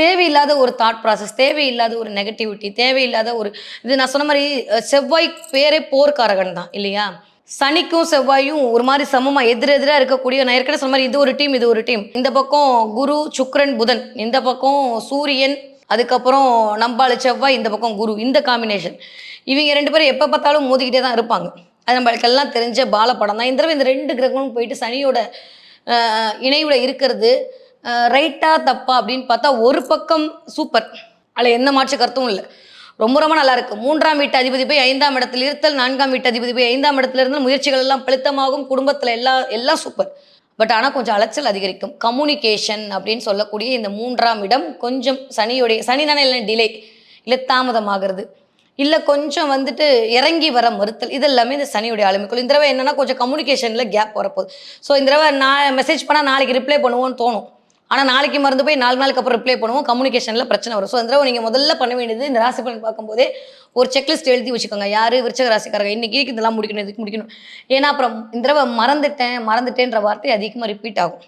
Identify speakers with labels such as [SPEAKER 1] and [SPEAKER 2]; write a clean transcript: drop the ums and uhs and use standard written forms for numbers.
[SPEAKER 1] தேவையில்லாத ஒரு thought process, தேவையில்லாத ஒரு நெகட்டிவிட்டி, தேவையில்லாத ஒரு இது நான் சொன்ன மாரி செவ்வாய் பேரே போர்க்காரகன் தான் இல்லையா? சனிக்கும் செவ்வாயும் ஒரு மாரி சமமா எதிரா இருக்கக்கூடிய நான் ஏற்கனவே சொன்ன மாரி இது ஒரு டீம், இது ஒரு டீம். இந்த பக்கம் குரு, சுக்கிரன், புதன். இந்த பக்கம் சூரியன், அதுக்கப்புறம் நம்பாளு செவ்வாய், இந்த பக்கம் குரு. இந்த காம்பினேஷன். இவங்க 2 பேரும் எப்ப பார்த்தாலும் மோதிக்கிட்டே தான் இருப்பாங்க. அது நம்மளுக்கெல்லாம் தெரிஞ்ச பாலபடம் தான். இந்த தடவ இந்த 2 கிரகமும் போயிட்டு சனியோட இணைவுல இருக்கிறது ரைட்டா தப்பா அப்படின்னு பார்த்தா ஒரு பக்கம் சூப்பர். அதில் எந்த மாற்று கருத்தும் இல்லை. ரொம்ப ரொம்ப நல்லா இருக்கு. 3ஆம் வீட்டு அதிபதி போய் 5ஆம் இடத்தில் இருத்தல், 4ஆம் வீட்டு அதிபதி போய் 5ஆம் இடத்துல இருந்து முயற்சிகள் எல்லாம் பலித்தமாகும். குடும்பத்துல எல்லாம் சூப்பர். பட் ஆனா கொஞ்சம் அலைச்சல் அதிகரிக்கும். கம்யூனிகேஷன் அப்படின்னு சொல்லக்கூடிய இந்த 3ஆம் இடம் கொஞ்சம் சனினால இல்லை டிலே, இல்லை தாமதமாகிறது, இல்ல கொஞ்சம் வந்துட்டு இறங்கி வர மறுத்தல், இது எல்லாமே இந்த சனியுடைய ஆளுமைக்குள். இந்த தடவை என்னன்னா கொஞ்சம் கம்யூனிகேஷன்ல கேப் வரப்போகுது. ஸோ இந்த தடவை நான் மெசேஜ் பண்ணா நாளைக்கு ரிப்ளை பண்ணுவோம்னு தோணும். ஆனா நாளைக்கு மறந்து போய் 4 நாளுக்கு அப்புறம் ரிப்ளை பண்ணுவோம். கம்யூனிகேஷன்ல பிரச்சனை வரும். ஸோ இந்த தடவை நீங்க முதல்ல பண்ண வேண்டியது இந்த ராசி பலன் பார்க்கும்போதே ஒரு செக்லிஸ்ட் எழுதி வச்சுக்கோங்க. யாரு விருச்சக ராசிக்காரங்க இன்னைக்கு இதெல்லாம் முடிக்கணும், இதுக்கு முடிக்கணும். ஏன்னா அப்புறம் இந்த தடவை மறந்துட்டேன்ற வார்த்தை அதிகமாக ரிப்பீட் ஆகும்.